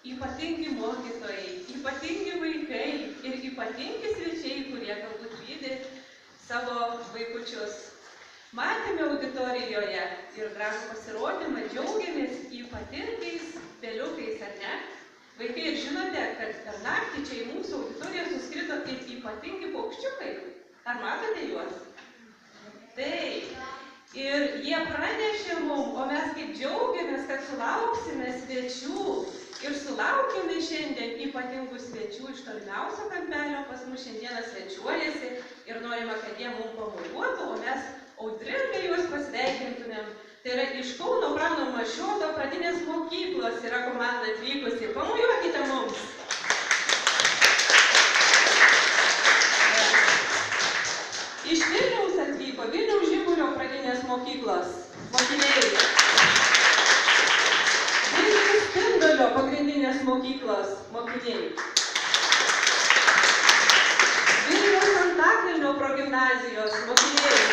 ypatingi mokytojai, ypatingi vaikai ir ypatingi svečiai, kurie galbūt lydi savo vaikučius. Matėme auditorijoje ir gražų pasirodymą, džiaugiamės ypatingais peliukais, ar ne? Vaikai, ir žinote, kad per naktį čia į mūsų auditoriją suskrito ir ypatingi paukščiukai. Ar matote juos? Taip. Ir jie pranešė mums, o mes kaip džiaugiamės, kad sulauksime svečių. Ir sulaukėme šiandien ypatingų svečių iš tolimiausio kampelio, pas mus šiandieną svečiuojasi ir norime, kad jie mums pamojuotų, o mes audringai juos pasveikintumėm. Tai yra iš Kauno Prano Mašioto pradinės mokyklos yra komanda atvykusi. Pamojuokite mums. Iš Vilniaus atvyko Vilniaus Žibulio pradinės mokyklos mokiniai. Vilniaus Spindulio pagrindinės mokyklos mokiniai. Vilniaus Antakalnio progimnazijos mokiniai.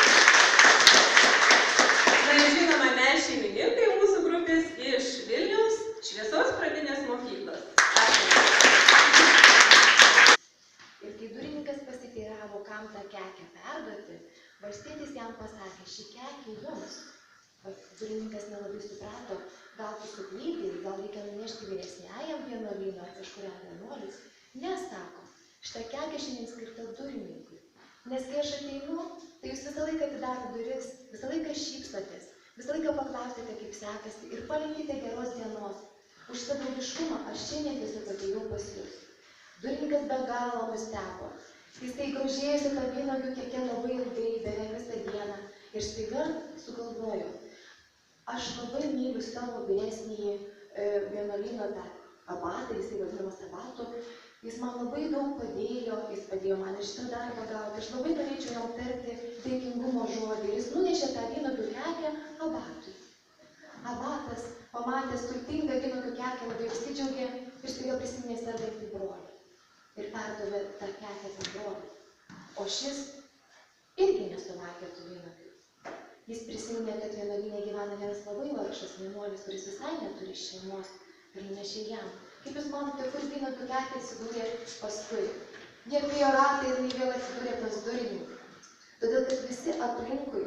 Na ir žinoma, mes šeimininkai mūsų grupės iš Vilniaus Šviesos pradinės mokyklos. Ačiū. Ir kai durininkas pasiteiravo, kam tą kekę perduoti, valstietis jam pasakė, ši kekė jums. Durininkas nelabai suprato, gal tu suklydai, gal reikia nunešti vyresniajam vienuolyno ar kažkuriam vienuolis. Ne, sako, šitą kekę šiandien skirta durininkui. Nes kai aš ateinu, tai jūs visą laiką atidarot duris, visą laiką šypsotės, visą laiką paklausite, kaip sekasi ir palinkite geros dienos. Už šitą draugiškumą aš šiandien tiesiog atėjau pas jūs. Durininkas be galo nustebo. Jisai grožėjosi tą vynuogių keke labai ilgai, beveik visą dieną. Ir staiga sugalvojo, aš labai myliu savo vyresnįjį vienuolyno tą abatą, jisai vadinamas abatu. Jis man labai daug padėjo, jis padėjo man ir šitą darbą gauti. Aš labai norėčiau jam tarti dėkingumo žodį. Jis nunešė tą vynuogių kekę abatui. Abatas, pamatęs turtingą vynuogių kekę, labai apsidžiaugė ir staiga prisiminė sergantį brolį. Ir perdavė tą kekę tam broliui. O šis irgi nesuvalgė tų vynuogių. Jis prisiminė, kad vienuolyne gyvena vienas labai vargšas vienuolis, kuris visai neturi šeimos ir nunešė jam. Kaip jūs manote, kur vynuogių kekė atsidūrė paskui? Jie apėjo ratą ir jinai vėl atsidūrė pas durininką. Todėl, kad visi aplinkui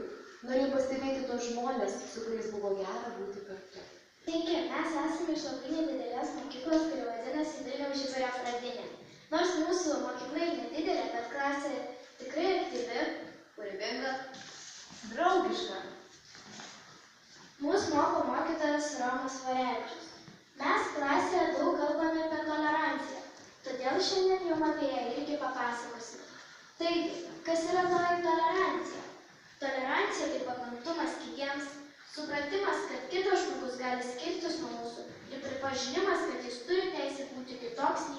norėjo pastebėti tos žmonės, su kuriais buvo gera būti kartu. Sveiki, mes esame iš labai nedidelės mokyklos, kuri vadinasi Vilniaus Žibulio pradinė. Nors mūsų mokykla nedidelė, bet klasė tikrai aktyvi, kūrybinga, draugiška. Mūsų moko mokytojas Romas Varevičius. Mes klasėje daug kalbame apie toleranciją, todėl šiandien jums apie ją irgi papasakosime. Taigi, kas yra tolerancija? Tolerancija tai pakantumas kitiems, supratimas, kad kitas žmogus gali skirtis nuo mūsų ir pripažinimas, kad jis turi teisę būti kitoks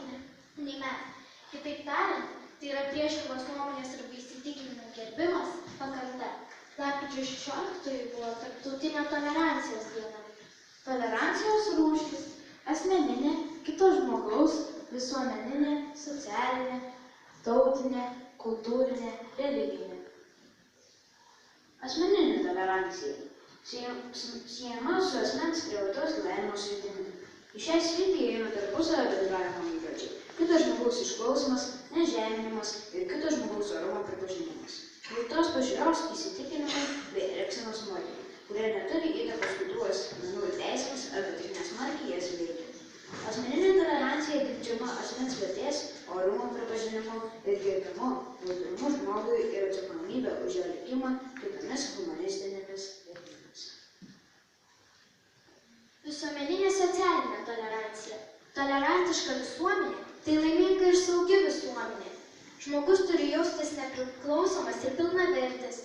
nei mes. Kitaip tariant, tai yra priešingos nuomonės arba įsitikinimų gerbimas pakarta. Lapkričio 16 buvo tarptautinė tolerancijos diena. Tolerancijos rūšis – asmeninė, kito žmogaus, visuomeninė, socialinė, tautinė, kultūrinė, religinė. Asmeninė tolerancija siejama su asmens privataus gyvenimo sritimi. Į šią sritį įeina tarpusavio bendravimo įpročiai, kito žmogaus išklausymas, nežeminimas ir kito žmogaus orumo pripažinimas. Kitos pažiūros įsitikinimai bei elgsenos modeliai, kurie neturi įtakos kitų asmenų teisėms arba tik nesmarkiai jas veikia. Asmeninė tolerancija grindžiama asmens vertės, orumo pripažinimu ir gerbimu, jautrimu žmogui ir atsakomybė už jo likimą kitomis humanistinėmis vertybėmis. Visuomeninė socialinė tolerancija. Tolerantiška visuomenė – tai laiminga ir saugi visuomenė. Žmogus turi jaustis nepriklausomas ir pilnavertis.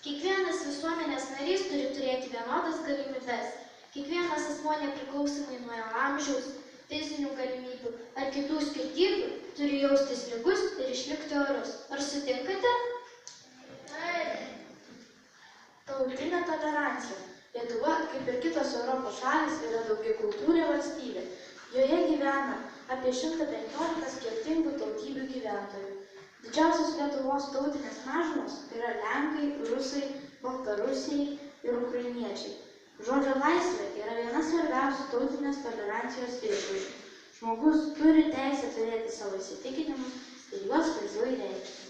Kiekvienas visuomenės narys turi turėti vienodas galimybes. Kiekvienas asmuo nepriklausomai nuo jo amžiaus, fizinių galimybių ar kitų skirtybių turi jaustis lygus ir išlikti orus. Ar sutinkate? Tautinė tolerancija. Lietuva, kaip ir kitos Europos šalys, yra daugiakultūrė valstybė. Joje gyvena apie 115 skirtingų tautybių gyventojų. Didžiausios Lietuvos tautinės mažumos yra lenkai, rusai, baltarusiai ir ukrainiečiai. Žodžio laisvė yra viena svarbiausių tautinės tolerancijos išraiškų. Žmogus turi teisę turėti savo įsitikinimus ir juos laisvai reikšti.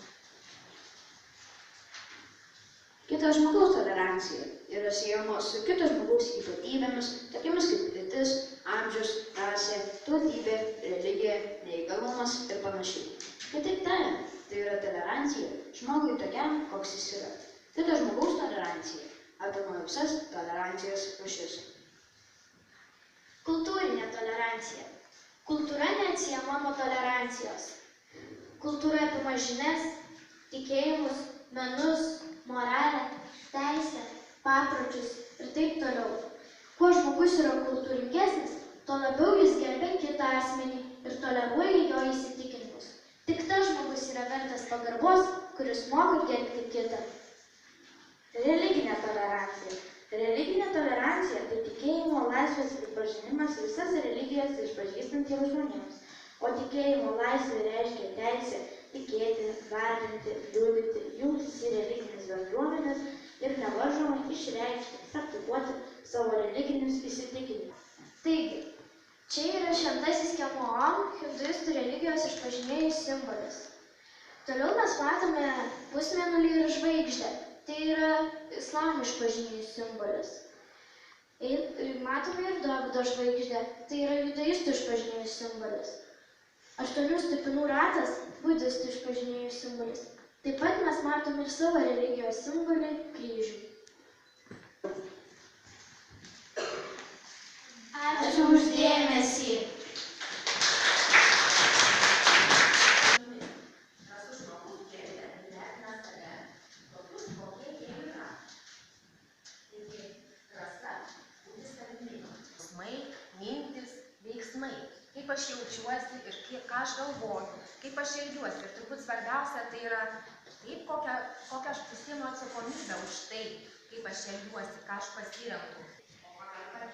Kito žmogaus tolerancija yra siejama su kito žmogaus ypatybėmis, tokiamis kaip lytis, amžius, rasė, tautybė, religija, neįgalumas ir panašiai. Kitaip tariant, tai yra tolerancija žmogui tokiam, koks jis yra. Kito žmogaus tolerancija apima visas tolerancijos rūšis. Kultūrinė tolerancija. Kultūra neatsiejama nuo tolerancijos. Kultūra apima žinias, tikėjimus, menus, moralę, teisę, papročius ir taip toliau. Kuo žmogus yra kultūringesnis, tuo labiau jis gerbia kitą asmenį ir toleruoja jo įsitikinimus. Tik tas žmogus yra vertas pagarbos, kuris moka gerbti kitą. Religinė tolerancija. Religinė tolerancija tai tikėjimo laisvės pripažinimas visas religijas išpažįstantiems žmonėms, o tikėjimo laisvė reiškia teisę tikėti, garbinti, liudyti, jungtis į religinės bendruomenės ir nevaržomai išreikšti, praktikuoti savo religinius įsitikinimus. Taigi, čia yra šventasis Kemuom, hinduistų religijos išpažinėjų simbolis. Toliau mes matome pusmėnulį ir žvaigždę. Tai yra islamo išpažinėjų simbolis. Matome ir Dovydo žvaigždę. Tai yra judaistų išpažinėjų simbolis. 8 stipinų ratas – budistų išpažinėjų simbolis. Taip pat mes matome ir savo religijos simbolį – kryžių. Ačiū už dėmesį. Mintis, veiksmai, kaip aš jaučiuosi ir ką aš galvoju, kaip aš elgiuosi. Ir turbūt svarbiausia tai yra taip, kokią aš prisiimu atsakomybę už tai, kaip aš elgiuosi, ką aš pasirenku. O pagal